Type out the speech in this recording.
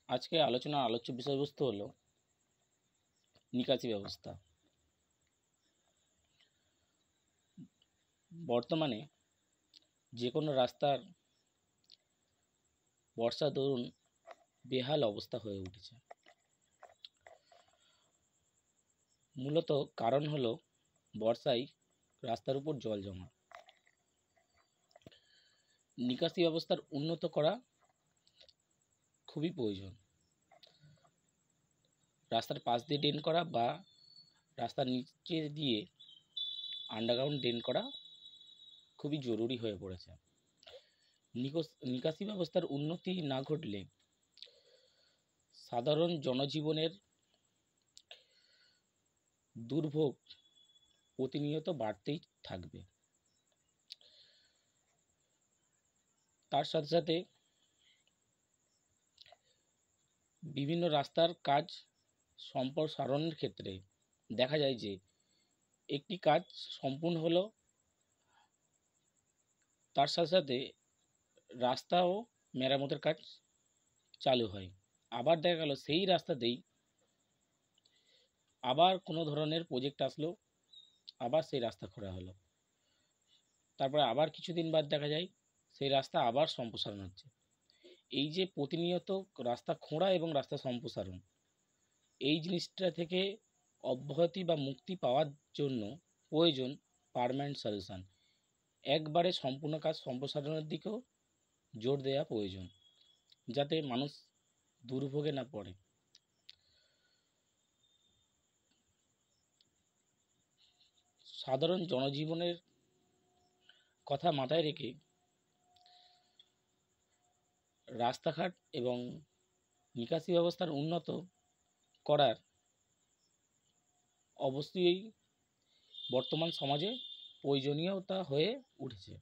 আজকে আলোচ্য বিষয়বস্তু হলো নিকাশি ব্যবস্থা। বর্তমানে যে কোনো রাস্তার বর্ষা দরুন বেহাল অবস্থা হয়ে উঠেছে। মূলত কারণ হলো বর্ষায় রাস্তার উপর জল জমা। নিকাশি ব্যবস্থার উন্নত করা খুবই প্রয়োজন। রাস্তার পাশ দিয়ে ড্রেন করা বা রাস্তার নিচে দিয়ে আন্ডারগ্রাউন্ড ড্রেন করা খুবই জরুরি হয়ে পড়েছে। নিকাশি ব্যবস্থার উন্নতি না ঘটলে সাধারণ জনজীবনের দুর্ভোগ প্রতিনিয়ত বাড়তেই থাকবে। তার সাথে সাথে বিভিন্ন রাস্তার কাজ সম্প্রসারণের ক্ষেত্রে দেখা যায় যে একটি কাজ সম্পূর্ণ হলো, তার সাথে সাথে রাস্তাও মেরামতের কাজ চালু হয়। আবার দেখা গেল সেই রাস্তাতেই আবার কোনো ধরনের প্রজেক্ট আসলো, আবার সেই রাস্তা খোঁড়া হলো। তারপরে আবার কিছুদিন বাদ দেখা যায় সেই রাস্তা আবার সম্প্রসারণ হচ্ছে। এই যে প্রতিনিয়ত রাস্তা খোঁড়া এবং রাস্তা সম্প্রসারণ, এই জিনিসটা থেকে অব্যাহতি বা মুক্তি পাওয়ার জন্য প্রয়োজন পার্মানেন্ট সলিউশন। একবারে সম্পূর্ণ কাজ সম্প্রসারণের দিকেও জোর দেওয়া প্রয়োজন, যাতে মানুষ দুর্ভোগে না পড়ে। সাধারণ জনজীবনের কথা মাথায় রেখে রাস্তাঘাট এবং নিকাশি ব্যবস্থার উন্নত করার অবশ্যই বর্তমান সমাজে প্রয়োজনীয়তা হয়ে উঠেছে।